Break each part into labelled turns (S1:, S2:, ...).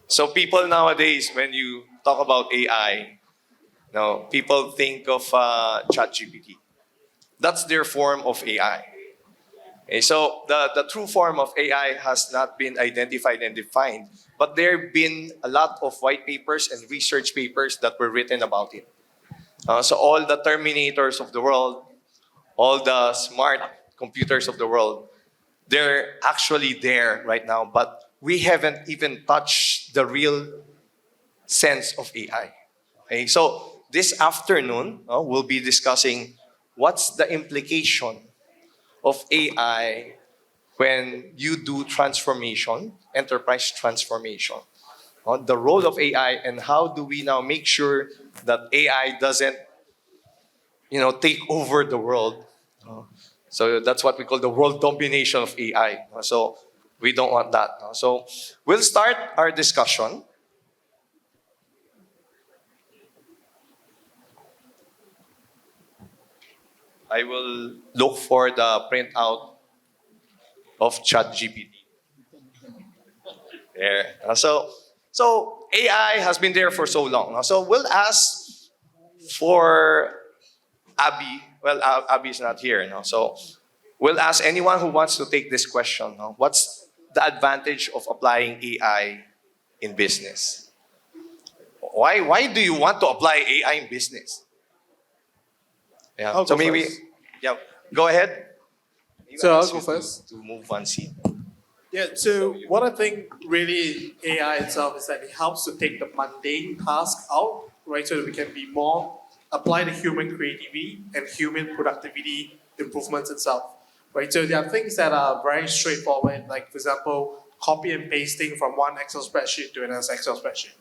S1: So people nowadays, when you talk about AI, people think of ChatGPT. That's their form of AI. Okay, so the true form of AI has not been identified and defined, but there have been a lot of white papers and research papers that were written about it. So all the Terminators of the world, all the smart computers of the world, they're actually there right now, but we haven't even touched the real sense of AI. Okay, so this afternoon, we'll be discussing what's the implication of AI when you do transformation, enterprise transformation. The role of AI and how do we now make sure that AI doesn't, take over the world. So that's what we call the world domination of AI. So we don't want that. So we'll start our discussion. I will look for the printout of ChatGPT. There. So AI has been there for so long. So we'll ask for Abby. Well, Abby's not here. So we'll ask anyone who wants to take this question. What's the advantage of applying AI in business? Why do you want to apply AI in business? Yeah.
S2: I'll
S1: So
S2: go
S1: maybe,
S2: first.
S1: yeah, go ahead.
S2: So I'll
S1: Ask
S2: go
S1: you
S2: first.
S1: to move one seat.
S2: Yeah, so what I think really AI itself is that it helps to take the mundane task out, right? So that we can be more, apply the human creativity and human productivity improvements itself, right? So there are things that are very straightforward, like for example, copy and pasting from one Excel spreadsheet to another Excel spreadsheet.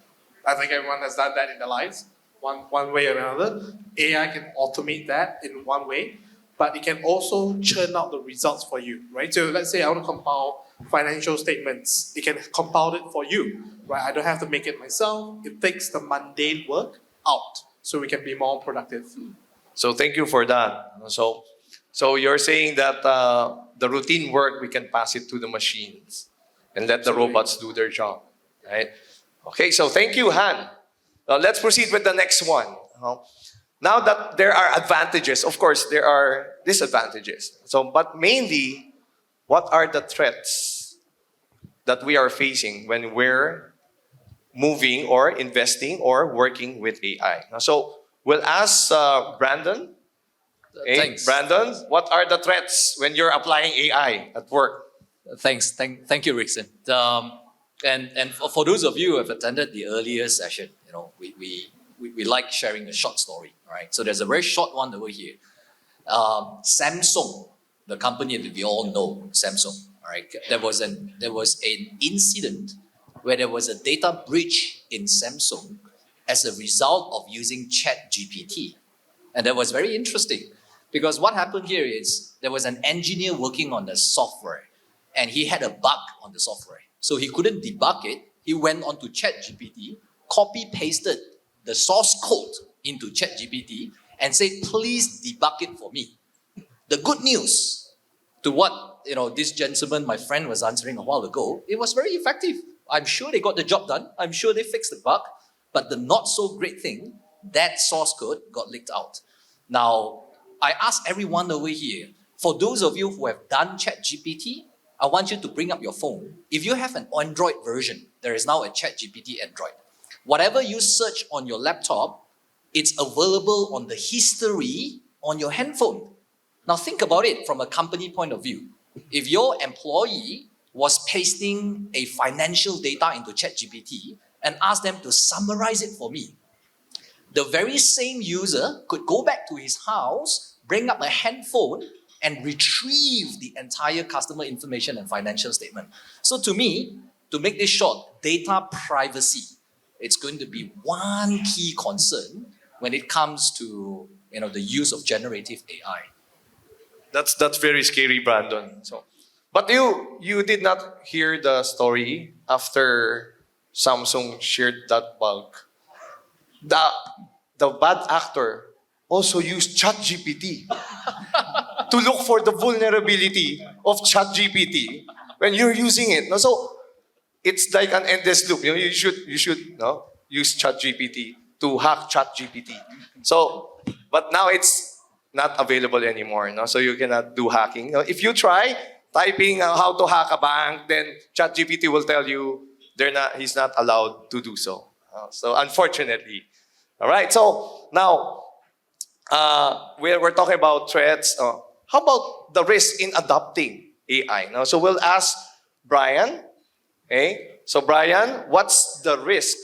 S2: I think everyone has done that in their lives, one way or another. AI can automate that in one way, but it can also churn out the results for you, right? So let's say I want to compile financial statements. It can compile it for you, right? I don't have to make it myself. It takes the mundane work out so we can be more productive.
S1: So thank you for that. So you're saying that the routine work we can pass it to the machines and let the
S2: Absolutely.
S1: robots do their job, right? Okay, so thank you, Han. Let's proceed with the next one. Now that there are advantages, of course there are disadvantages. So, but mainly, what are the threats that we are facing when we're moving or investing or working with AI? So we'll ask Brandon. Okay,
S3: Thanks.
S1: Brandon, what are the threats when you're applying AI at work?
S3: Thanks. Thank you, Rickson. And for those of you who have attended the earlier session, we like sharing a short story, right? So there's a very short one over here. Samsung, the company that we all know, Samsung, all right? There was an incident where there was a data breach in Samsung as a result of using ChatGPT. And that was very interesting because what happened here is there was an engineer working on the software and he had a bug on the software. So he couldn't debug it. He went on to ChatGPT, copy-pasted the source code into ChatGPT and said, please debug it for me. The good news to what this gentleman, my friend, was answering a while ago, it was very effective. I'm sure they got the job done. I'm sure they fixed the bug. But the not so great thing, that source code got leaked out. Now, I ask everyone over here, for those of you who have done ChatGPT, I want you to bring up your phone. If you have an Android version, there is now a ChatGPT Android. Whatever you search on your laptop, it's available on the history on your handphone. Now think about it from a company point of view. If your employee was pasting a financial data into ChatGPT and asked them to summarize it for me, the very same user could go back to his house, bring up a handphone, and retrieve the entire customer information and financial statement. So to me, to make this short, data privacy, it's going to be one key concern when it comes to the use of generative AI.
S1: That's very scary, Brandon. But you did not hear the story after Samsung shared that bug. The bad actor also used ChatGPT to look for the vulnerability of ChatGPT when you're using it. So it's like an endless loop. You should use ChatGPT to hack ChatGPT. So, but now it's not available anymore. No, so you cannot do hacking. If you try typing how to hack a bank, then ChatGPT will tell you he's not allowed to do so. So unfortunately, all right. So now we're talking about threats. How about the risk in adopting AI? Now, so we'll ask Brian. Okay. So Brian, what's the risk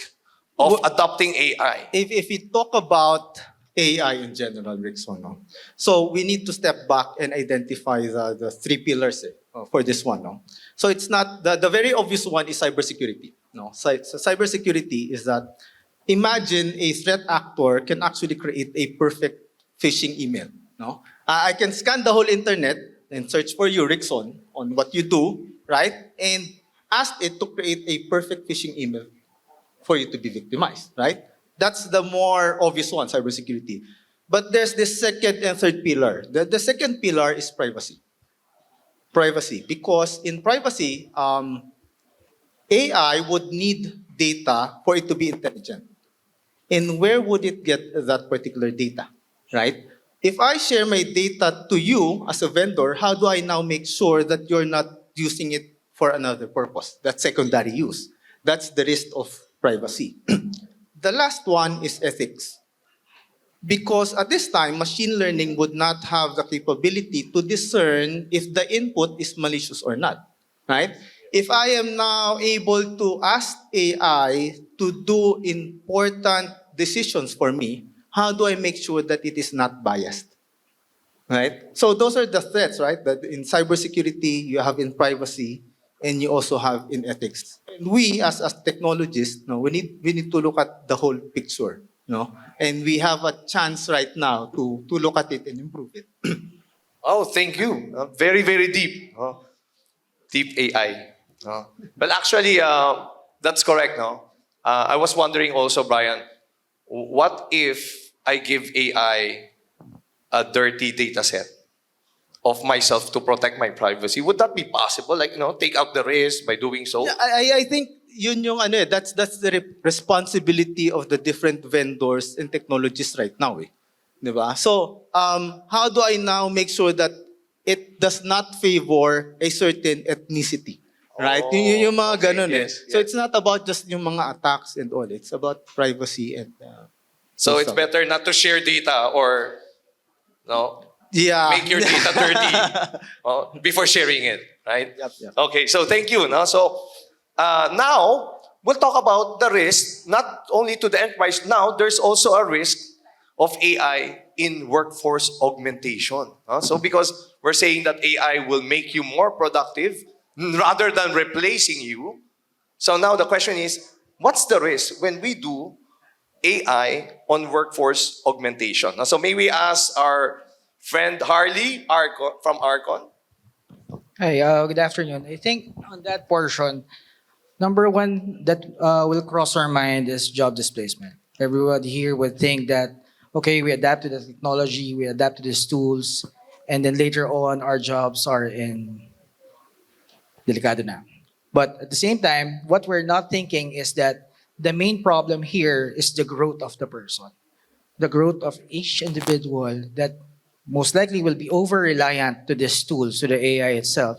S1: of
S4: Well,
S1: adopting AI?
S4: If we talk about AI in general, Rickson, no? So we need to step back and identify the three pillars for this one. No? So it's not, the very obvious one is cybersecurity. No? So cybersecurity is that imagine a threat actor can actually create a perfect phishing email. No? I can scan the whole internet and search for you, Rickson, on what you do, right? And ask it to create a perfect phishing email for you to be victimized, right? That's the more obvious one, cybersecurity. But there's this second and third pillar. The second pillar is privacy. Privacy, because in privacy, AI would need data for it to be intelligent. And where would it get that particular data, right? If I share my data to you as a vendor, how do I now make sure that you're not using it for another purpose? That's secondary use. That's the risk of privacy. The last one is ethics. Because at this time, machine learning would not have the capability to discern if the input is malicious or not, right? If I am now able to ask AI to do important decisions for me, how do I make sure that it is not biased? Right? So those are the threats, right? That in cybersecurity, you have in privacy, and you also have in ethics. And we, as technologists, no, we need to look at the whole picture, no? And we have a chance right now to look at it and improve it.
S1: Oh, thank you. Very, very deep. Deep AI. Well, actually, that's correct. No, I was wondering also, Brian, what if I give AI a dirty data set of myself to protect my privacy? Would that be possible? Like, take out the risk by doing so?
S4: Yeah, I think yun yung ano eh, that's the responsibility of the different vendors and technologies right now eh. 'Di ba? So, how do I now make sure that it does not favor a certain ethnicity? Right? Yun yung mga
S1: okay,
S4: ganun eh.
S1: yes,
S4: So
S1: yes.
S4: it's not about just yung mga attacks and all. It's about privacy and
S1: So it's
S4: stuff.
S1: better not to share data or
S4: Yeah.
S1: make your data dirty before sharing it, right?
S4: Yep.
S1: Okay, so thank you. No? So now we'll talk about the risk, not only to the enterprise. Now there's also a risk of AI in workforce augmentation. So because we're saying that AI will make you more productive rather than replacing you. So now the question is, what's the risk when we do AI on workforce augmentation? So may we ask our friend Harley from Arcon?
S5: Hi, good afternoon. I think on that portion, number one that will cross our mind is job displacement. Everybody here would think that, okay, we adapt to the technology, we adapt to these tools, and then later on our jobs are in delikado na. But at the same time, what we're not thinking is that the main problem here is the growth of the person, the growth of each individual that most likely will be over reliant to these tools, to the AI itself,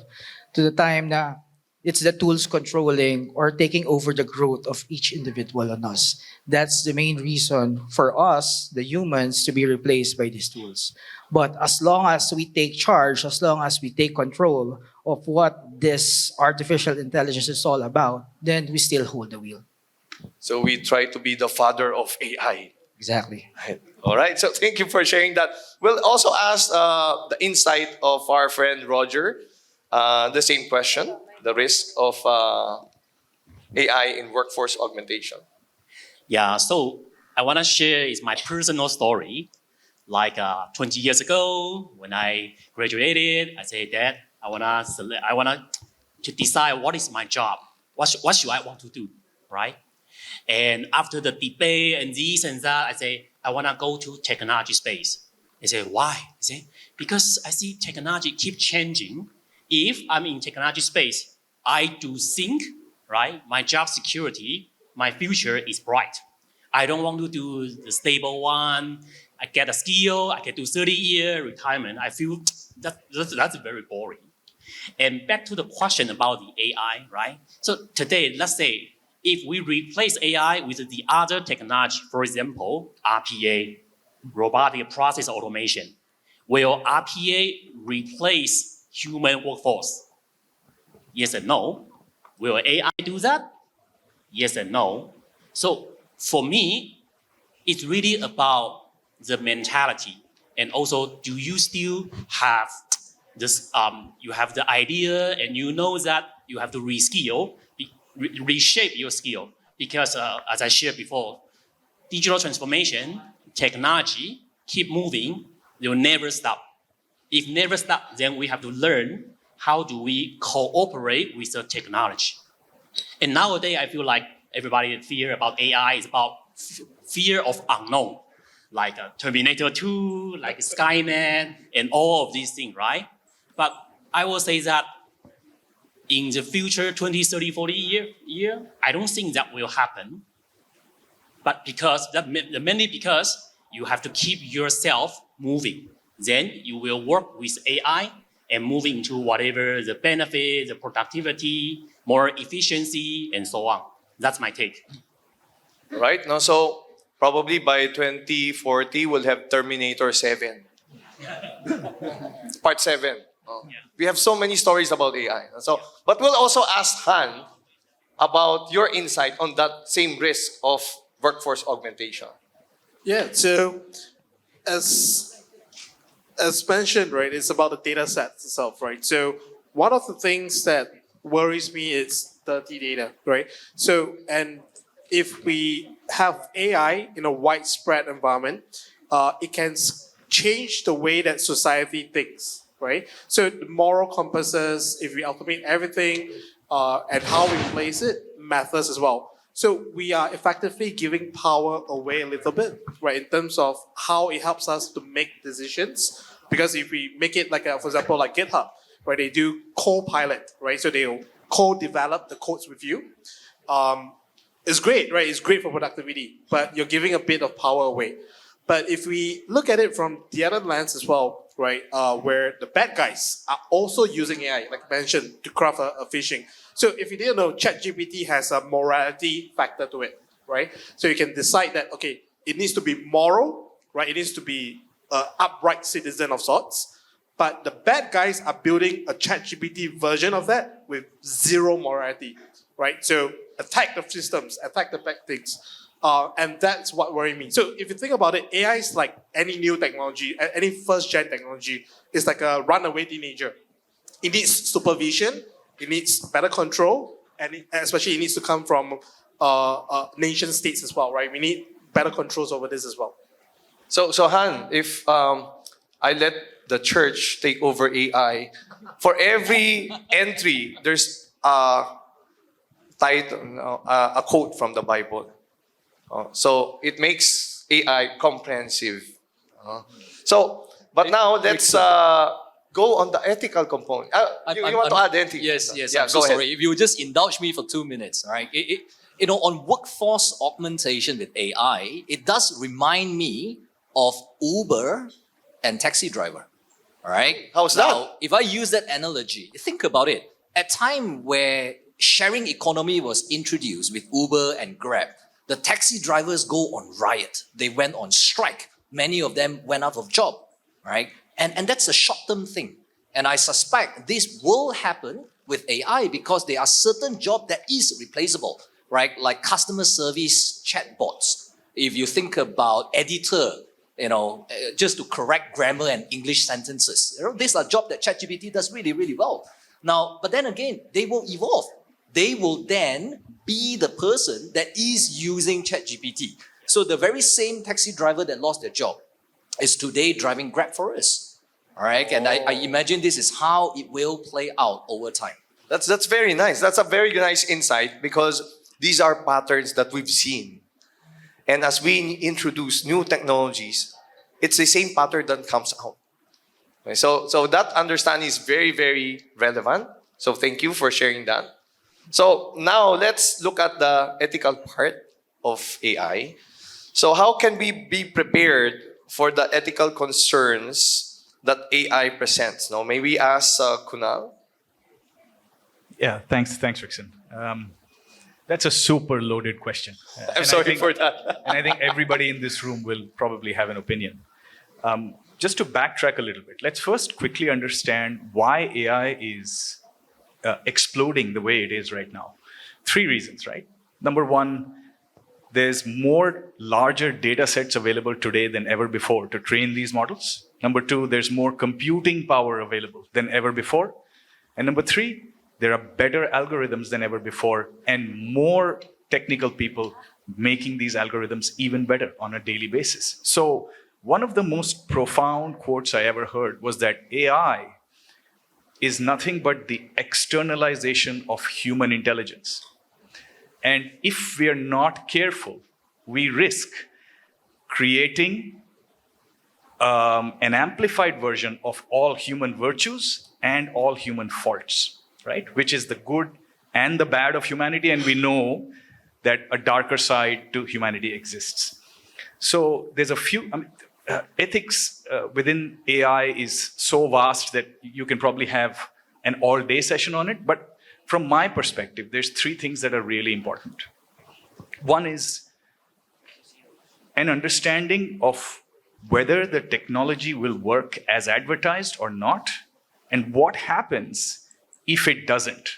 S5: to the time na it's the tools controlling or taking over the growth of each individual on us. That's the main reason for us, the humans, to be replaced by these tools. But as long as we take charge, as long as we take control of what this artificial intelligence is all about, then we still hold the wheel.
S1: So we try to be the father of AI.
S5: Exactly.
S1: Right. All right. So thank you for sharing that. We'll also ask the insight of our friend Roger. The same question: the risk of AI in workforce augmentation.
S6: Yeah, so I want to share is my personal story. Like 20 years ago, when I graduated, I said that I wanna to decide what is my job. What should I want to do, right? And after the debate and this and that, I say I wanna go to technology space. They say why? I say because I see technology keep changing. If I'm in technology space, I do think right? My job security, my future is bright. I don't want to do the stable one. I get a skill, I can do 30-year retirement. I feel that's very boring. And back to the question about the AI, right? So today, let's say if we replace AI with the other technology, for example, RPA, robotic process automation, will RPA replace human workforce? Yes and no. Will AI do that? Yes and no. So for me, it's really about the mentality, and also, do you still have this? You have the idea, and you know that you have to reshape your skill, because as I shared before, digital transformation, technology keep moving. They will never stop. If never stop, then we have to learn how do we cooperate with the technology. And nowadays, I feel like everybody fear about AI is about fear of unknown, like Terminator 2, like Skynet, and all of these things, right? But I will say that in the future, 20, 30, 40 year, I don't think that will happen. But mainly because you have to keep yourself moving. Then you will work with AI and move into whatever the benefit, the productivity, more efficiency, and so on. That's my take.
S1: Right? No, so probably by 2040, we'll have Terminator 7. Part 7. Oh. We have so many stories about AI. So, but we'll also ask Han about your insight on that same risk of workforce augmentation.
S2: Yeah, so as mentioned, right, it's about the data sets itself, right? So one of the things that worries me is dirty data, right? So, and if we have AI in a widespread environment, it can change the way that society thinks, right? So the moral compasses, if we automate everything, and how we place it matters as well. So we are effectively giving power away a little bit, right, in terms of how it helps us to make decisions. Because if we make it like, for example, like GitHub, right, they do co-pilot, right? So they'll co-develop the codes with you. It's great, right? It's great for productivity, but you're giving a bit of power away. But if we look at it from the other lens as well, right, where the bad guys are also using AI, like I mentioned, to craft a phishing. So if you didn't know, ChatGPT has a morality factor to it, right? So you can decide that, okay, it needs to be moral, right? It needs to be an upright citizen of sorts. But the bad guys are building a ChatGPT version of that with zero morality, right? So attack the systems, attack the bad things. And that's what worries me. So if you think about it, AI is like any new technology, any first-gen technology. It's like a runaway teenager. It needs supervision, it needs better control, and especially it needs to come from nation states as well, right? We need better controls over this as well.
S1: So Han, if I let the church take over AI, for every entry, there's a title, a quote from the Bible. So it makes AI comprehensive. But now let's go on the ethical component. You want to add anything?
S3: Yes.
S1: Yeah,
S3: I'm so
S1: go ahead.
S3: sorry. If you just indulge me for 2 minutes, all right? On workforce augmentation with AI, it does remind me of Uber and taxi driver. All right.
S1: How's
S3: now,
S1: that?
S3: If I use that analogy, think about it. At time where sharing economy was introduced with Uber and Grab, the taxi drivers go on riot. They went on strike. Many of them went out of job, right? And that's a short-term thing. And I suspect this will happen with AI because there are certain jobs that is replaceable, right? Like customer service chatbots. If you think about editor, just to correct grammar and English sentences, these are jobs that ChatGPT does really, really well. Now, but then again, they will evolve. They will then be the person that is using ChatGPT. So the very same taxi driver that lost their job is today driving Grab for us. All right, and I imagine this is how it will play out over time.
S1: That's very nice. That's a very nice insight because these are patterns that we've seen. And as we introduce new technologies, it's the same pattern that comes out. Okay, so that understanding is very, very relevant. So thank you for sharing that. So now let's look at the ethical part of AI. So how can we be prepared for the ethical concerns that AI presents? Now, may we ask Kunal?
S7: Yeah, thanks, Rickson. That's a super loaded question.
S1: I'm sorry for that.
S7: And I think everybody in this room will probably have an opinion. Just to backtrack a little bit, let's first quickly understand why AI is exploding the way it is right now. 3 reasons, right? Number one, there's more larger data sets available today than ever before to train these models. Number 2, there's more computing power available than ever before. And number 3, there are better algorithms than ever before and more technical people making these algorithms even better on a daily basis. So one of the most profound quotes I ever heard was that AI is nothing but the externalization of human intelligence. And if we are not careful, we risk creating an amplified version of all human virtues and all human faults, right? Which is the good and the bad of humanity. And we know that a darker side to humanity exists. So there's a few, ethics within AI is so vast that you can probably have an all-day session on it. But from my perspective, there's 3 things that are really important. One is an understanding of whether the technology will work as advertised or not, and what happens if it doesn't.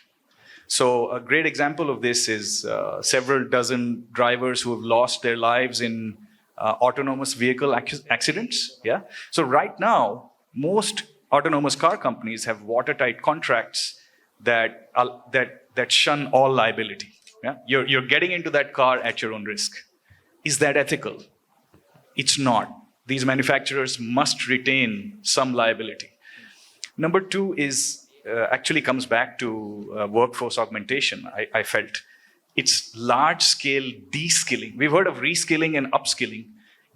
S7: So a great example of this is several dozen drivers who have lost their lives in autonomous vehicle accidents. Yeah. So right now, most autonomous car companies have watertight contracts that shun all liability. Yeah? You're getting into that car at your own risk. Is that ethical? It's not. These manufacturers must retain some liability. Number 2 is actually comes back to workforce augmentation, I felt. It's large-scale de-skilling. We've heard of reskilling and upskilling.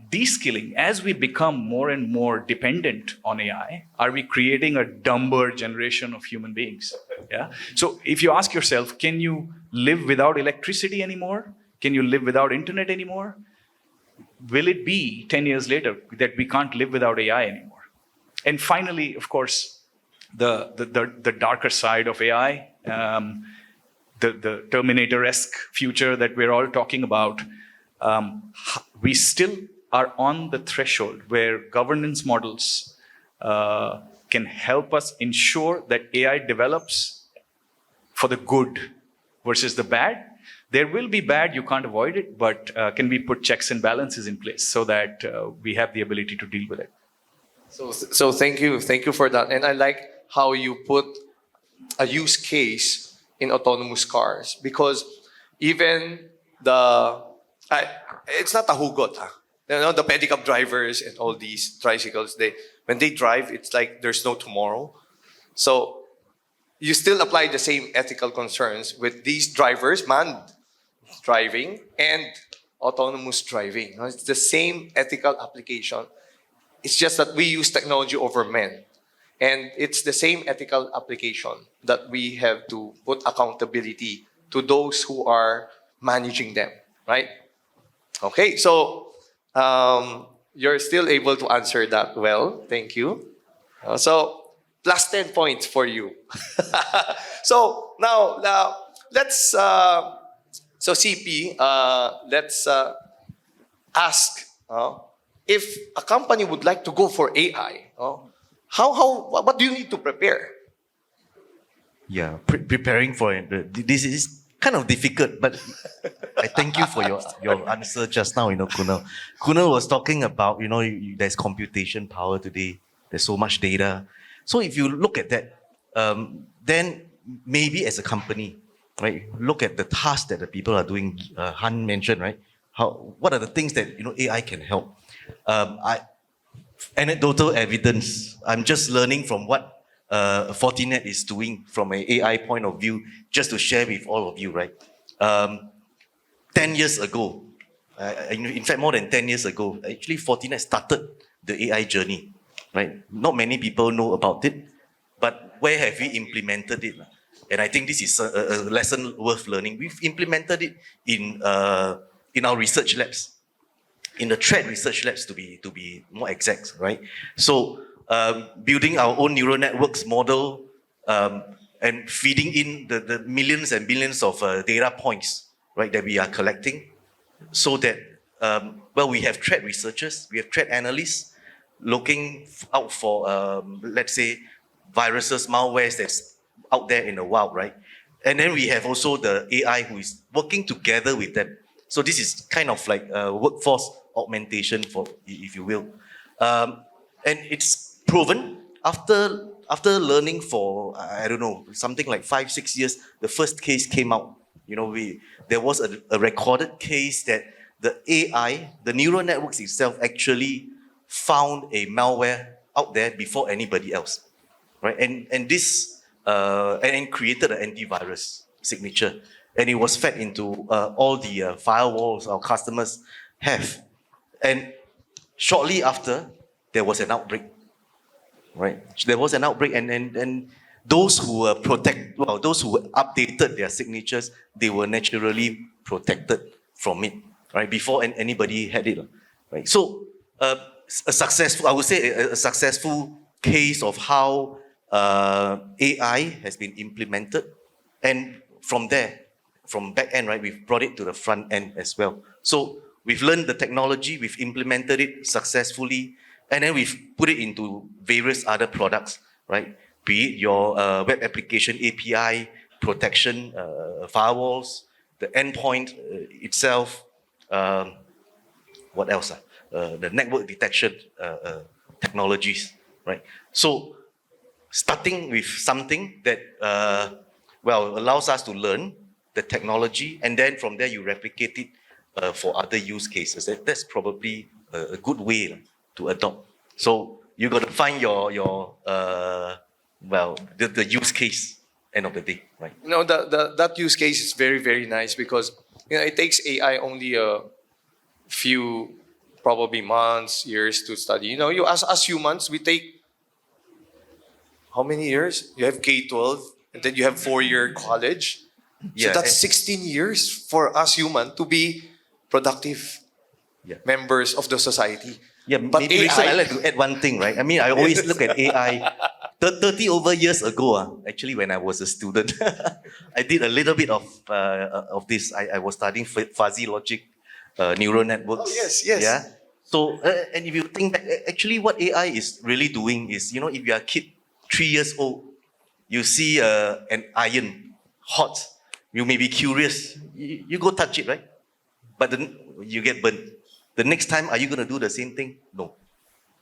S7: De-skilling, as we become more and more dependent on AI, are we creating a dumber generation of human beings? Yeah. So if you ask yourself, can you live without electricity anymore? Can you live without internet anymore? Will it be 10 years later that we can't live without AI anymore? And finally, of course, the darker side of AI, the Terminator-esque future that we're all talking about, we still are on the threshold where governance models can help us ensure that AI develops for the good versus the bad. There will be bad, you can't avoid it, but can we put checks and balances in place so that we have the ability to deal with it?
S1: So thank you for that. And I like how you put a use case in autonomous cars, because even it's not a hugot, huh? You know, the pedicab drivers and all these tricycles, when they drive, it's like there's no tomorrow. So you still apply the same ethical concerns with these drivers, manned driving and autonomous driving. It's the same ethical application. It's just that we use technology over men. And it's the same ethical application that we have to put accountability to those who are managing them, right? Okay, so you're still able to answer that well. Thank you. So plus 10 points for you. So now let's so CP, let's ask if a company would like to go for AI. What do you need to prepare?
S8: Yeah, preparing for it. This is kind of difficult, but I thank you for your answer just now, Kunal. Kunal was talking about, there's computation power today. There's so much data. So if you look at that, then maybe as a company, right, look at the tasks that the people are doing. Han mentioned, right? What are the things that, AI can help? Anecdotal evidence. I'm just learning from what Fortinet is doing from an AI point of view, just to share with all of you, right? 10 years ago, in fact, more than 10 years ago, actually Fortinet started the AI journey, right? Not many people know about it, but where have we implemented it? and I think this is a lesson worth learning. We've implemented it in our research labs, in the threat research labs to be more exact, right? So building our own neural networks model and feeding in the millions and billions of data points, right, that we are collecting, so that we have threat researchers, we have threat analysts looking out for let's say viruses, malwares that's out there in the wild, right? And then we have also the AI who is working together with them. So this is kind of like workforce augmentation, for if you will, and it's proven after learning for I don't know, something like 5-6 years. The first case came out. You know, there was a recorded case that the AI, the neural networks itself, actually found a malware out there before anybody else, right? And this and created an antivirus signature, and it was fed into all the firewalls our customers have. And shortly after, there was an outbreak, right? There was an outbreak, and those who were those who updated their signatures, they were naturally protected from it, right? Before anybody had it, right? So a successful, I would say, a successful case of how AI has been implemented, and from there, from back end, right, we've brought it to the front end as well. So we've learned the technology, we've implemented it successfully, and then we've put it into various other products, right? Be it your web application API protection, firewalls, the endpoint itself, what else? The network detection technologies, right? So starting with something that allows us to learn the technology, and then from there you replicate it for other use cases. That's probably a good way to adopt. So you got to find your the use case end of the day, right?
S1: You know, that use case is very, very nice because, you know, it takes AI only a few, probably months, years to study. You know, you as humans, we take how many years? You have K-12, and then you have 4-year college.
S8: Yeah,
S1: So that's 16 years for us human to be productive members of the society.
S8: Yeah,
S1: But
S8: maybe Rachel,
S1: AI
S8: I'd like to add one thing, right? I mean, I always look at AI. 30 over years ago, actually, when I was a student, I did a little bit of this. I was studying fuzzy logic, neural networks.
S1: Oh, yes, yes.
S8: Yeah. So, and if you think back, actually, what AI is really doing is, you know, if you're a kid, 3 years old, you see an iron hot, you may be curious, you go touch it, right? But then you get burnt. The next time, are you going to do the same thing? No.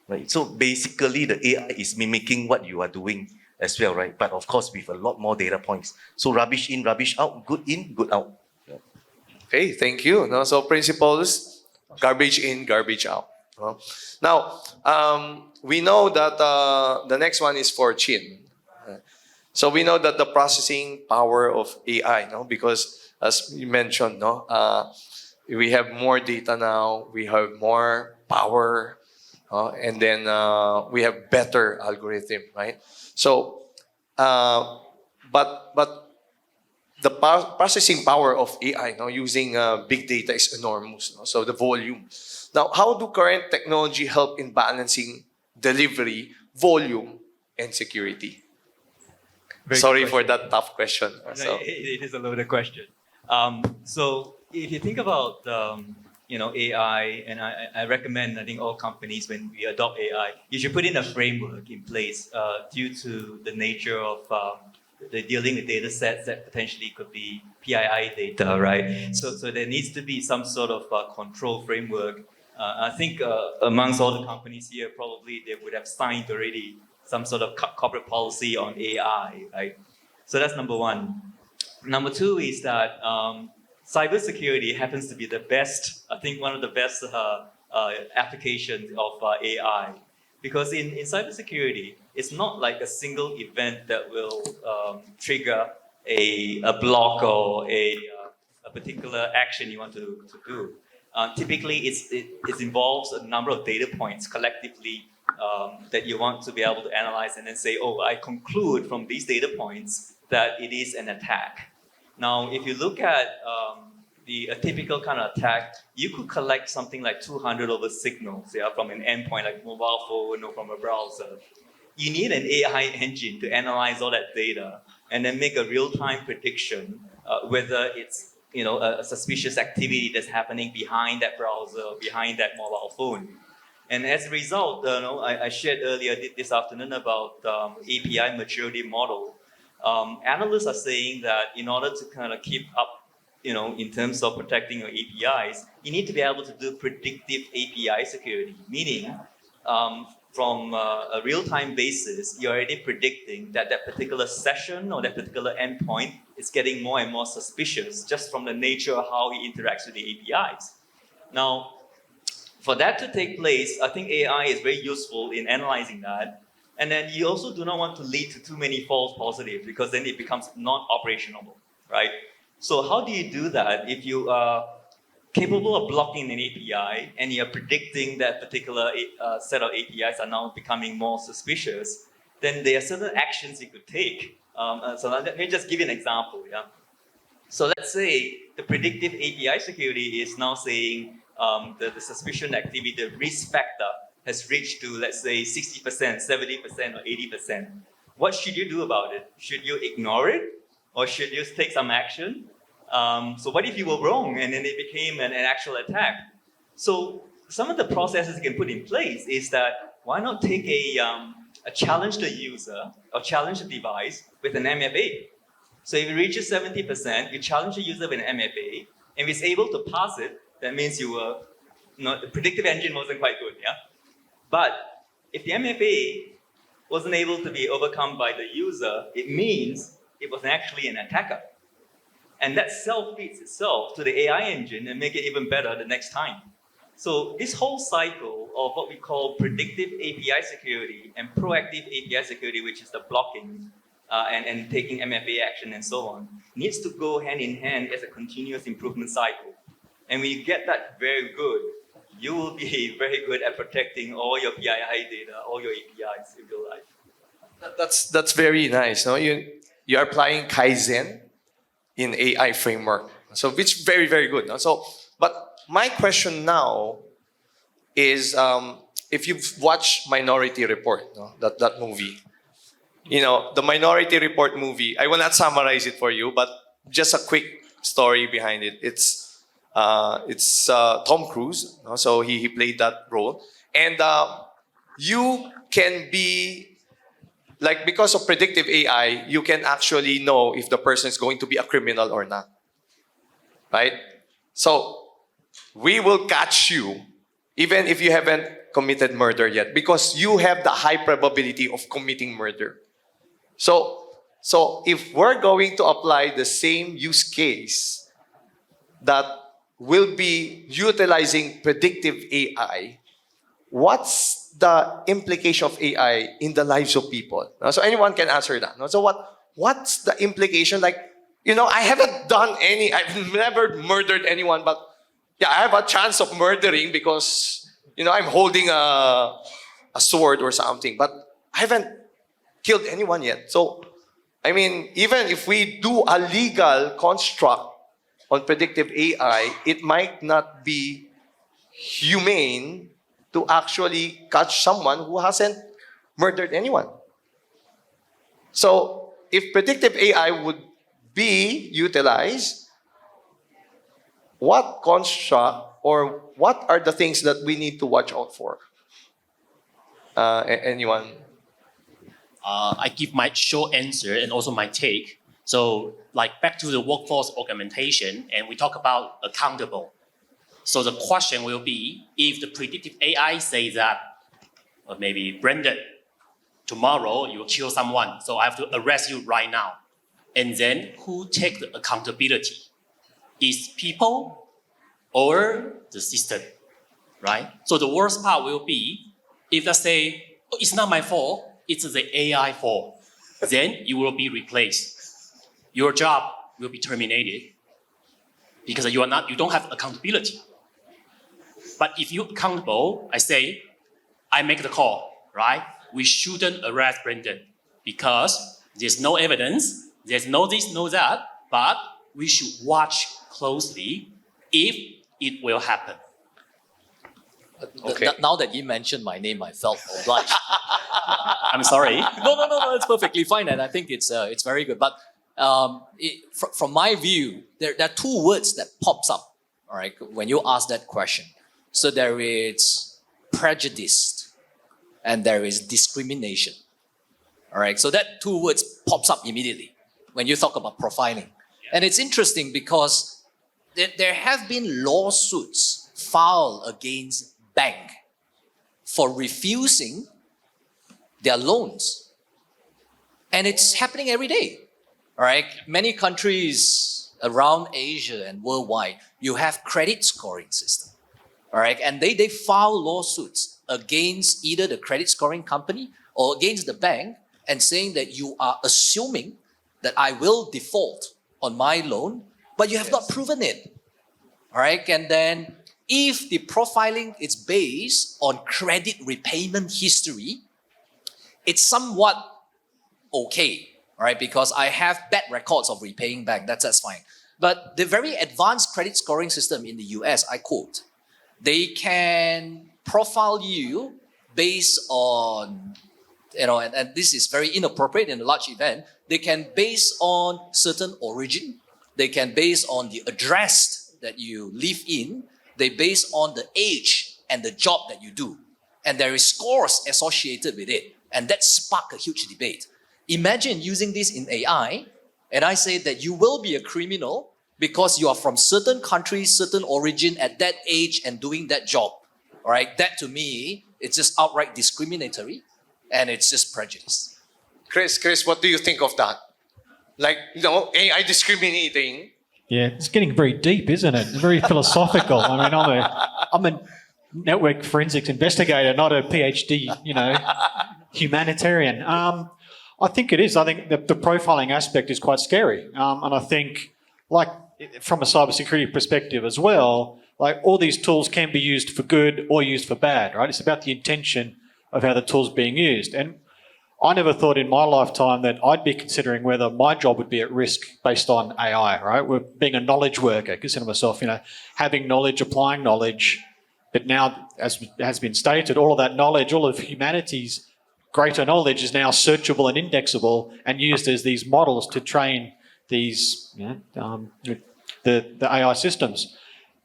S8: Right? So basically, the AI is mimicking what you are doing as well, right? But of course, with a lot more data points. So rubbish in, rubbish out, good in, good out.
S1: Okay, thank you. No, so principles, garbage in, garbage out. No? Now, we know that the next one is for Chin. So we know that the processing power of AI, no, because as you mentioned, no, we have more data now, we have more power, and then we have better algorithm, right? So, but the processing power of AI, no, using big data is enormous. No? So the volume. Now, how do current technology help in balancing delivery, volume, and security?
S9: Very
S1: Sorry
S9: good
S1: for
S9: question.
S1: that tough question. So,
S9: It is a loaded question. So if you think about AI, and I recommend, I think all companies, when we adopt AI, you should put in a framework in place due to the nature of the dealing with data sets that potentially could be PII data, right? So there needs to be some sort of control framework. I think amongst all the companies here, probably they would have signed already some sort of corporate policy on AI, right? So that's number one. Number two is that cybersecurity happens to be the best, I think one of the best applications of AI. Because in cybersecurity, it's not like a single event that will trigger a block or a particular action you want to do. Typically, it involves a number of data points collectively that you want to be able to analyze and then say, oh, I conclude from these data points that it is an attack. Now, if you look at a typical kind of attack, you could collect something like 200 over signals, from an endpoint like mobile phone or from a browser. You need an AI engine to analyze all that data and then make a real-time prediction whether it's a suspicious activity that's happening behind that browser, behind that mobile phone. And as a result, I shared earlier this afternoon about API maturity model. Analysts are saying that in order to kind of keep up, in terms of protecting your APIs, you need to be able to do predictive API security, meaning from a real-time basis, you're already predicting that that particular session or that particular endpoint is getting more and more suspicious just from the nature of how it interacts with the APIs. Now, for that to take place, I think AI is very useful in analyzing that. And then you also do not want to lead to too many false positives because then it becomes not operational, right? So how do you do that if you are capable of blocking an API and you're predicting that particular set of APIs are now becoming more suspicious? Then there are certain actions you could take. So let me just give you an example. So let's say the predictive API security is now saying the suspicion activity, the risk factor has reached to, let's say, 60%, 70%, or 80%. What should you do about it? Should you ignore it? Or should you take some action? So what if you were wrong and then it became an actual attack? So some of the processes you can put in place is that why not take a challenge the user or challenge the device with an MFA? So if it reaches 70%, you challenge the user with an MFA, and if it's able to pass it, that means you were, the predictive engine wasn't quite good, But if the MFA wasn't able to be overcome by the user, it means it was actually an attacker. And that self-feeds itself to the AI engine and make it even better the next time. So this whole cycle of what we call predictive API security and proactive API security, which is the blocking and taking MFA action and so on, needs to go hand in hand as a continuous improvement cycle. And when you get that very good, you will be very good at protecting all your PII data, all your APIs in real life.
S1: That's very nice. No, you're applying Kaizen in AI framework. So which is very, very good. No? So, but my question now is, if you've watched Minority Report, no? that movie, the Minority Report movie, I will not summarize it for you, but just a quick story behind it. It's Tom Cruise, no? So he played that role, and you can be like, because of predictive AI, you can actually know if the person is going to be a criminal or not, right? So we will catch you even if you haven't committed murder yet, because you have the high probability of committing murder. So if we're going to apply the same use case that will be utilizing predictive AI, what's the implication of AI in the lives of people? So anyone can answer that. So what's the implication? Like, I haven't done I've never murdered anyone, but yeah, I have a chance of murdering because, I'm holding a sword or something, but I haven't killed anyone yet. So, I mean, even if we do a legal construct on predictive AI, it might not be humane to actually catch someone who hasn't murdered anyone. So, if predictive AI would be utilized, what construct or what are the things that we need to watch out for? Anyone?
S6: I give my short answer and also my take. So, like back to the workforce augmentation, and we talk about accountable. So the question will be, if the predictive AI says that, or maybe Brendan, tomorrow you will kill someone, so I have to arrest you right now. And then who take the accountability? Is people or the system, right? So the worst part will be, if they say, oh, it's not my fault, it's the AI fault, then you will be replaced. Your job will be terminated because you don't have accountability. But if you're accountable, I say, I make the call, right? We shouldn't arrest Brendan because there's no evidence There's no this, no that, but we should watch closely if it will happen.
S1: Okay.
S3: Now that you mentioned my name, I felt obliged.
S6: I'm sorry.
S3: No, it's perfectly fine, and I think it's very good. But from my view, there are two words that pops up. All right, when you ask that question, so there is prejudice, and there is discrimination. All right, so that two words pops up immediately when you talk about profiling, and it's interesting because there have been lawsuits filed against bank for refusing their loans. And it's happening every day. All right. Many countries around Asia and worldwide, you have credit scoring system. All right. And they file lawsuits against either the credit scoring company or against the bank and saying that you are assuming that I will default on my loan, but you have not proven it. All right. And then if the profiling is based on credit repayment history, it's somewhat okay, all right, because I have bad records of repaying back. That's fine. But the very advanced credit scoring system in the US, I quote, they can profile you based on, and this is very inappropriate in a large event. They can base on certain origin. They can base on the address that you live in. They base on the age and the job that you do. And there is scores associated with it. And that sparked a huge debate. Imagine using this in AI, and I say that you will be a criminal because you are from certain countries, certain origin at that age and doing that job. All right, that to me, it's just outright discriminatory and it's just prejudice.
S1: Chris, what do you think of that? Like, AI discriminating.
S10: Yeah, it's getting very deep, isn't it? Very philosophical. I mean, I'm a network forensics investigator, not a PhD, humanitarian. I think it is. I think the profiling aspect is quite scary. And I think, like, from a cybersecurity perspective as well, like all these tools can be used for good or used for bad, right? It's about the intention of how the tool's being used. And I never thought in my lifetime that I'd be considering whether my job would be at risk based on AI, right? We're being a knowledge worker, consider myself, having knowledge, applying knowledge. But now, as has been stated, all of that knowledge, all of humanity's greater knowledge is now searchable and indexable and used as these models to train these, the AI systems.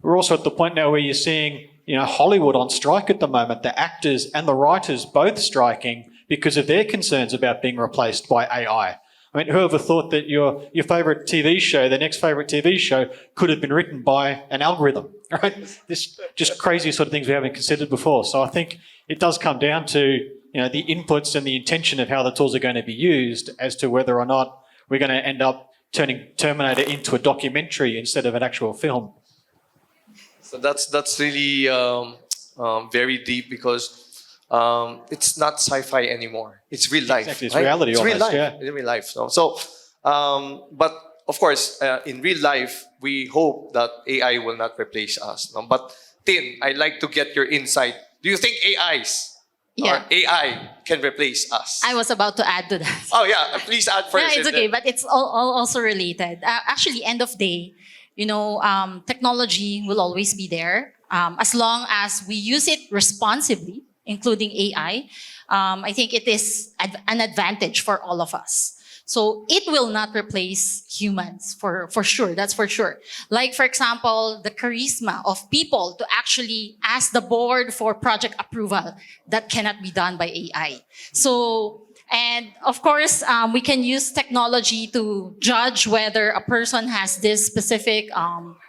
S10: We're also at the point now where you're seeing, Hollywood on strike at the moment, the actors and the writers both striking because of their concerns about being replaced by AI. I mean, whoever thought that your favourite TV show, the next favourite TV show, could have been written by an algorithm, right? This just crazy sort of things we haven't considered before. So I think it does come down to, the inputs and the intention of how the tools are going to be used as to whether or not we're going to end up turning Terminator into a documentary instead of an actual film.
S1: So that's really very deep because it's not sci-fi anymore. It's real life.
S10: Exactly, it's
S1: right?
S10: reality
S1: It's real
S10: almost,
S1: life.
S10: yeah.
S1: It's real life. But of course, in real life, we hope that AI will not replace us. No? But Tin, I'd like to get your insight. Do you think or AI can replace us?
S11: I was about to add to that.
S1: Oh yeah, please add first.
S11: Yeah, it's
S1: and
S11: okay,
S1: then-
S11: but it's all also related. Actually, end of day, technology will always be there as long as we use it responsibly, including AI. I think it is an advantage for all of us. So it will not replace humans for sure. That's for sure. Like, for example, the charisma of people to actually ask the board for project approval, that cannot be done by AI. So, and of course, we can use technology to judge whether a person has this specific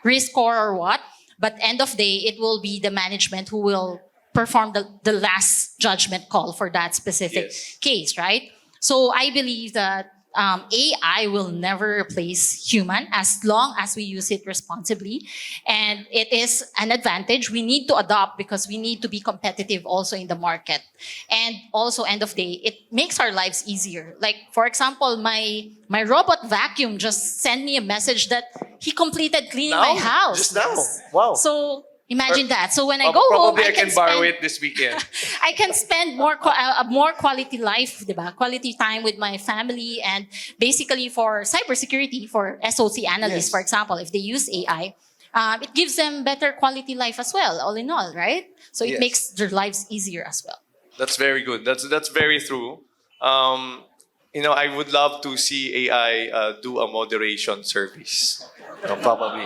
S11: risk score or what. But end of day, it will be the management who will perform the last judgment call for that specific case, right? So I believe that AI will never replace human as long as we use it responsibly. And it is an advantage we need to adopt because we need to be competitive also in the market. And also, end of day, it makes our lives easier. Like, for example, my robot vacuum just sent me a message that he completed cleaning my house.
S1: Just now. Wow.
S11: So Imagine that. So when I
S1: Oh,
S11: go home,
S1: probably I can borrow
S11: spend,
S1: it this weekend.
S11: I can spend more quality life, diba? Quality time with my family, and basically for cybersecurity, for SOC analysts,
S1: Yes.
S11: for example, if they use AI, it gives them better quality life as well, all in all, right? So it
S1: Yes.
S11: makes their lives easier as well.
S1: That's very good. That's very true. I would love to see AI do a moderation service. Probably.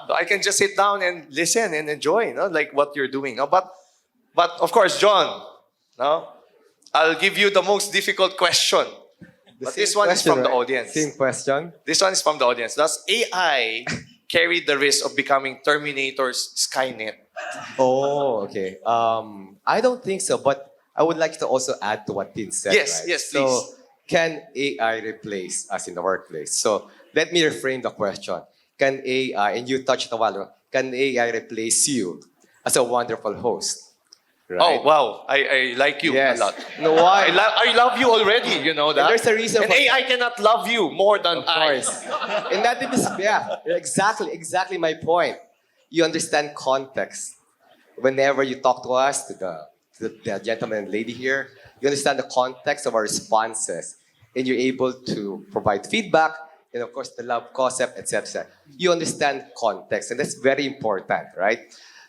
S1: So I can just sit down and listen and enjoy, like what you're doing. But of course, John, no, I'll give you the most difficult question. But this one is from the audience.
S12: Same question.
S1: This one is from the audience. Does AI carry the risk of becoming Terminator's Skynet?
S12: Oh, okay. I don't think so, but I would like to also add to what Tin said.
S1: Yes,
S12: right?
S1: yes,
S12: So,
S1: please.
S12: can AI replace us in the workplace? So, let me reframe the question. Can AI, and you touched a while ago, can AI replace you as a wonderful host? Right?
S1: Oh, wow. I like you
S12: Yes.
S1: a lot.
S12: No, why?
S1: I love you already, you know that.
S12: And there's a reason
S1: And
S12: for-
S1: AI cannot love you more than
S12: Of course. And that is, yeah, exactly my point. You understand context. Whenever you talk to us, to the gentleman and lady here, you understand the context of our responses, and you're able to provide feedback, and of course the love concept, etc. You understand context, and that's very important, right?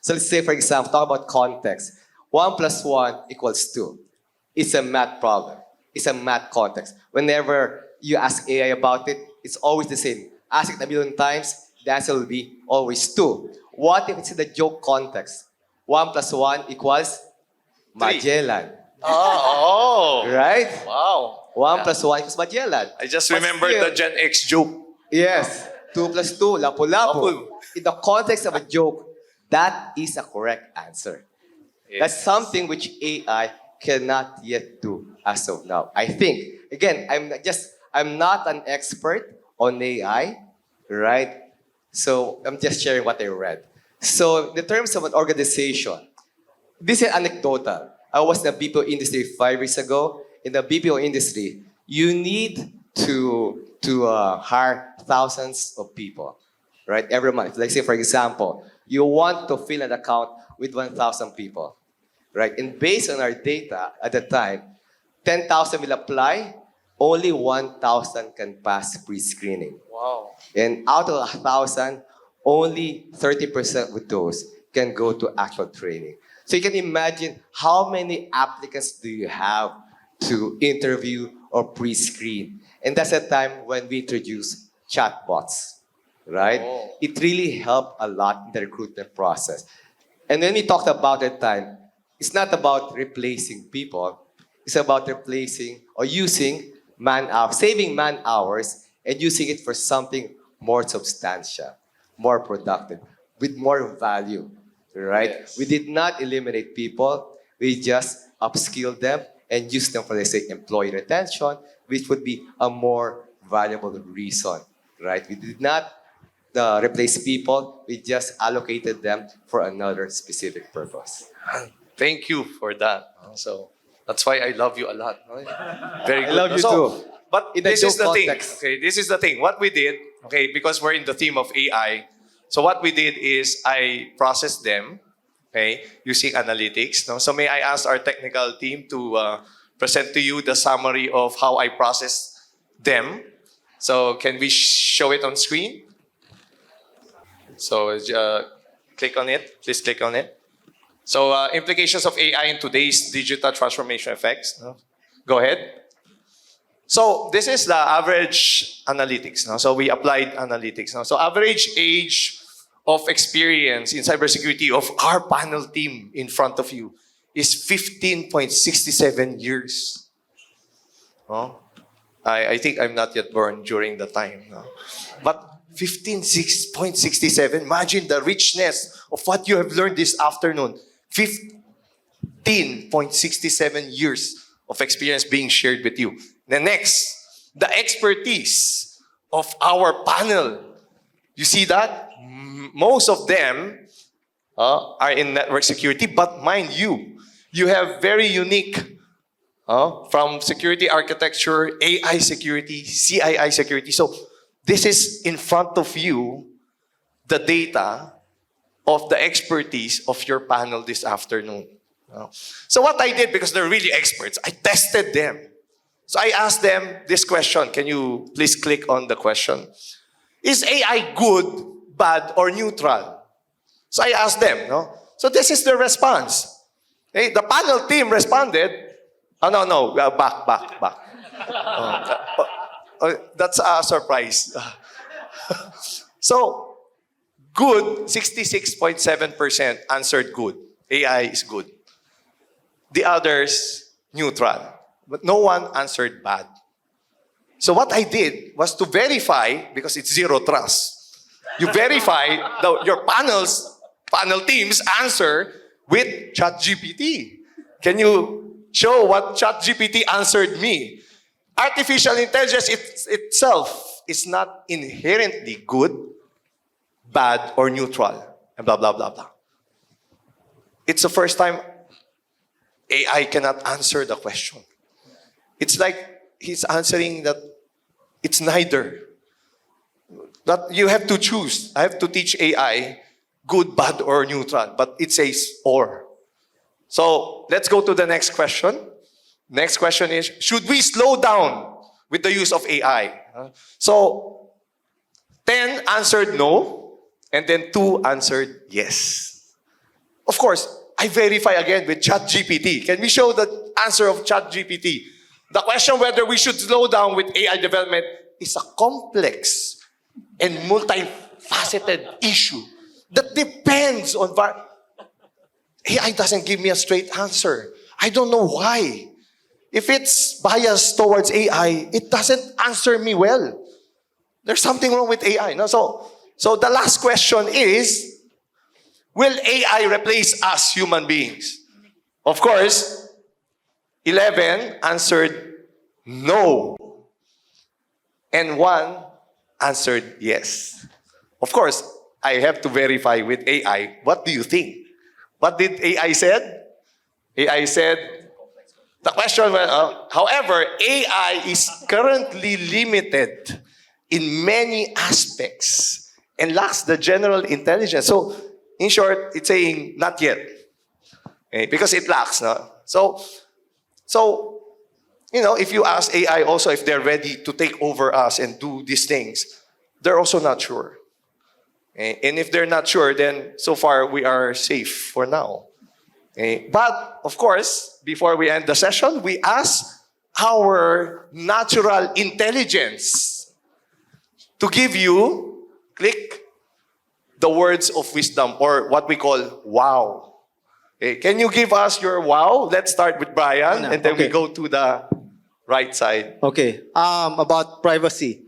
S12: So let's say, for example, talk about context. 1 plus 1 equals 2. It's a math problem. It's a math context. Whenever you ask AI about it, it's always the same. Ask it a million times, the answer will be always 2. What if it's in the joke context? 1 plus 1 equals
S1: Three.
S12: Magellan.
S1: Oh.
S12: Right?
S1: Wow.
S12: 1 plus 1 equals Magellan.
S1: I just
S12: But
S1: remembered
S12: still-
S1: the Gen X joke.
S12: Yes. 2 plus 2, lapu-lapu.
S1: Lapu.
S12: In the context of a joke, that is a correct answer. That's something which AI cannot yet do as of now. I think. Again, I'm not an expert on AI, right? So I'm just sharing what I read. So in terms of an organization, this is anecdotal. I was in the BPO industry 5 years ago. In the BPO industry, you need to hire thousands of people, right? Every month. Like say, for example, you want to fill an account with 1,000 people, right? And based on our data at the time, 10,000 will apply, only 1,000 can pass pre-screening.
S1: Wow.
S12: And out of 1,000, only 30% of those can go to actual training. So you can imagine how many applicants do you have to interview or pre-screen. And that's the time when we introduced chatbots, right?
S1: Oh.
S12: It really helped a lot in the recruitment process. And when we talked about that time, it's not about replacing people. It's about replacing or using man-hours, saving man-hours, and using it for something more substantial, more productive, with more value, right?
S1: Yes.
S12: We did not eliminate people. We just upskilled them and used them for, let's say, employee retention, which would be a more valuable reason, right? We did not replace people. We just allocated them for another specific purpose.
S1: Thank you for that. So that's why I love you a lot. Very
S12: I
S1: good.
S12: love you
S1: So,
S12: too.
S1: But
S12: In the
S1: this is the
S12: joke
S1: thing.
S12: context.
S1: Okay, this is the thing. What we did, okay, because we're in the theme of AI. So what we did is I processed them, okay, using analytics. No? So may I ask our technical team to present to you the summary of how I processed them. So can we show it on screen? So click on it. Please click on it. So implications of AI in today's digital transformation effects. No? Go ahead. So this is the average analytics. No? So we applied analytics. No? So average age of experience in cybersecurity of our panel team in front of you is 15.67 years. No? I think I'm not yet born during the time. No? But 15.67, imagine the richness of what you have learned this afternoon. 15.67 years of experience being shared with you. The next, the expertise of our panel. You see that? Most of them are in network security, but mind you, you have very unique from security architecture, AI security, CII security. So this is in front of you, the data of the expertise of your panel this afternoon. So what I did, because they're really experts, I tested them. So I asked them this question. Can you please click on the question? Is AI good, bad, or neutral? So I asked them. No? So this is their response. Okay, the panel team responded. Oh, no, back. That's a surprise. So, good, 66.7% answered good. AI is good. The others, neutral. But no one answered bad. So what I did was to verify, because it's zero trust, you verify your panel team's answer with ChatGPT. Can you show what ChatGPT answered me? Artificial intelligence itself is not inherently good, bad, or neutral, and blah, blah, blah, blah. It's the first time AI cannot answer the question. It's like he's answering that it's neither. That you have to choose. I have to teach AI good, bad, or neutral, but it says or. So let's go to the next question. Next question is, should we slow down with the use of AI? So 10 answered no, and then 2 answered yes. Of course, I verify again with ChatGPT. Can we show the answer of ChatGPT? The question whether we should slow down with AI development is a complex and multifaceted issue that depends on... AI doesn't give me a straight answer. I don't know why. If it's biased towards AI, it doesn't answer me well. There's something wrong with AI. No? So the last question is, will AI replace us human beings? Of course, 11 answered no. And 1 answered yes. Of course, I have to verify with AI. What do you think? What did AI said? AI said, the question was, however, AI is currently limited in many aspects and lacks the general intelligence. So, in short, it's saying not yet. Okay? Because it lacks. No? So, if you ask AI also if they're ready to take over us and do these things, they're also not sure. Okay? And if they're not sure, then so far we are safe for now. Okay? But, of course, before we end the session, we ask our natural intelligence to give you, click the words of wisdom, or what we call wow. Okay, can you give us your wow? Let's start with Brian, and then we go to the right side.
S4: Okay. About privacy.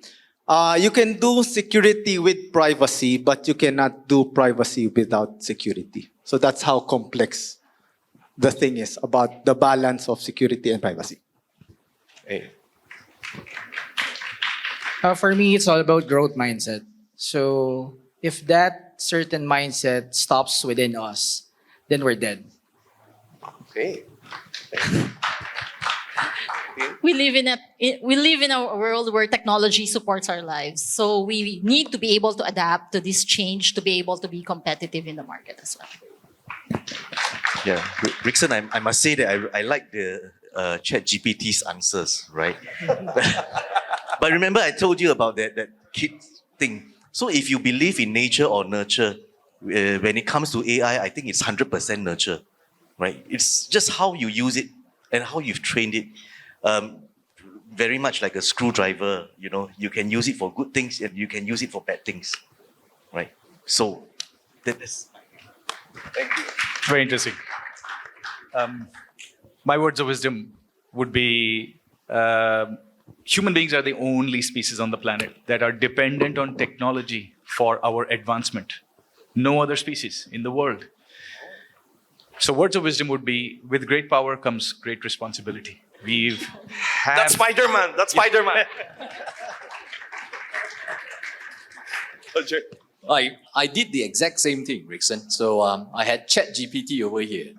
S4: You can do security with privacy, but you cannot do privacy without security. So that's how complex the thing is about the balance of security and privacy.
S1: Okay.
S5: For me, it's all about growth mindset. So if that certain mindset stops within us, then we're dead.
S1: Okay.
S11: We live in a world where technology supports our lives. So we need to be able to adapt to this change to be able to be competitive in the market as well.
S8: Yeah, Rickson, I must say that I like the ChatGPT's answers, right? But remember, I told you about that kid thing. So if you believe in nature or nurture, when it comes to AI, I think it's 100% nurture, right? It's just how you use it and how you've trained it. Very much like a screwdriver, you can use it for good things and you can use it for bad things, right? So that is...
S1: Thank you.
S7: Very interesting. My words of wisdom would be, human beings are the only species on the planet that are dependent on technology for our advancement. No other species in the world. So words of wisdom would be, with great power comes great responsibility.
S1: That's Spider-Man. That's Spider-Man.
S3: I did the exact same thing, Rickson. So I had ChatGPT over here.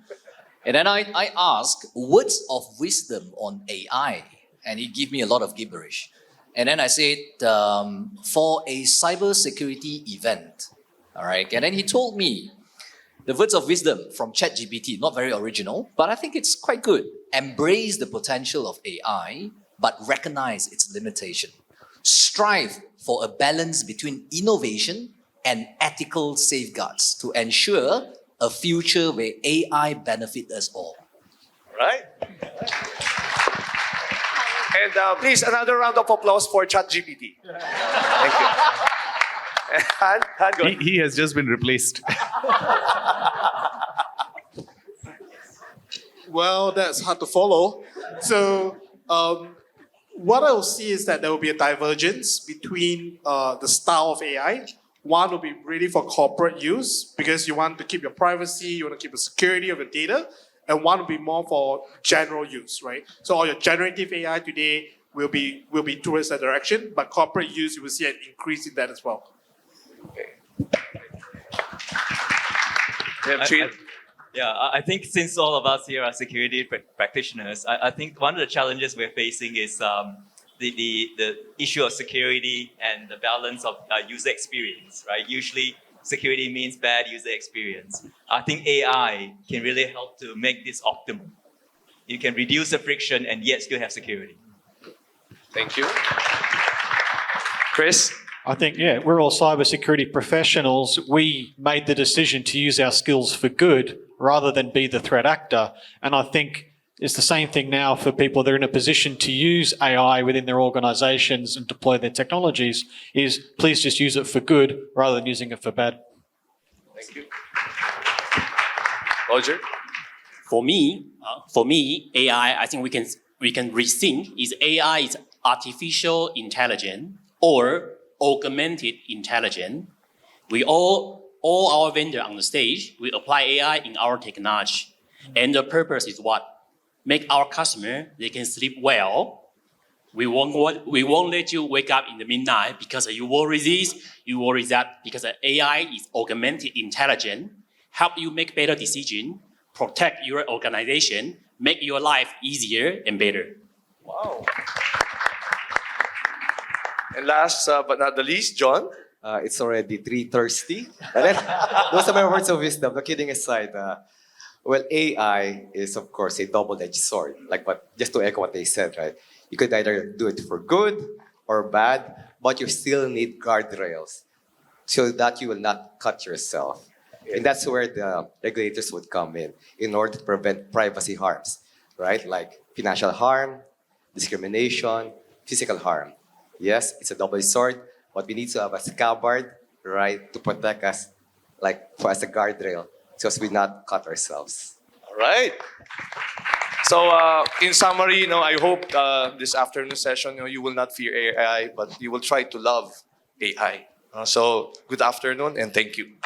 S3: And then I asked words of wisdom on AI. And it gave me a lot of gibberish. And then I said, for a cybersecurity event, all right? And then he told me The words of wisdom from ChatGPT, not very original, but I think it's quite good. Embrace the potential of AI, but recognize its limitation. Strive for a balance between innovation and ethical safeguards to ensure a future where AI benefits us all.
S1: Right? And please, another round of applause for ChatGPT. Thank you. And go ahead.
S7: He has just been replaced.
S2: Well, that's hard to follow. So, what I will see is that there will be a divergence between the style of AI. One will be really for corporate use because you want to keep your privacy, you want to keep the security of your data, and one will be more for general use, right? So all your generative AI today will be towards that direction, but corporate use you will see an increase in that as well.
S9: I think since all of us here are security practitioners, I think one of the challenges we're facing is the issue of security and the balance of user experience, right? Usually security means bad user experience. I think AI can really help to make this optimal. You can reduce the friction and yet still have security.
S1: Thank you. Chris?
S10: I think, yeah, we're all cybersecurity professionals. We made the decision to use our skills for good rather than be the threat actor. And I think it's the same thing now for people that are in a position to use AI within their organizations and deploy their technologies is please just use it for good rather than using it for bad.
S1: Thank you. Roger?
S6: For me, AI, I think we can rethink is AI is artificial intelligence or augmented intelligence. We all our vendors on the stage, we apply AI in our technology. And the purpose is what? Make our customer, they can sleep well. We won't let you wake up in the midnight because you worry this, you worry that, because AI is augmented intelligence, help you make better decisions, protect your organization, make your life easier and better.
S1: Wow. And last but not the least, John?
S12: It's already 3:30. And then, those are my words of wisdom. No, kidding aside. Well, AI is, of course, a double-edged sword. Just to echo what they said, right? You could either do it for good or bad, but you still need guardrails so that you will not cut yourself. And that's where the regulators would come in order to prevent privacy harms, right? Like financial harm, discrimination, physical harm. Yes, it's a double-edged sword, but we need to have a scabbard, right, to protect us, as a guardrail, so as we not cut ourselves.
S1: All right. So, in summary, I hope this afternoon session, you will not fear AI, but you will try to love AI. So, good afternoon and thank you.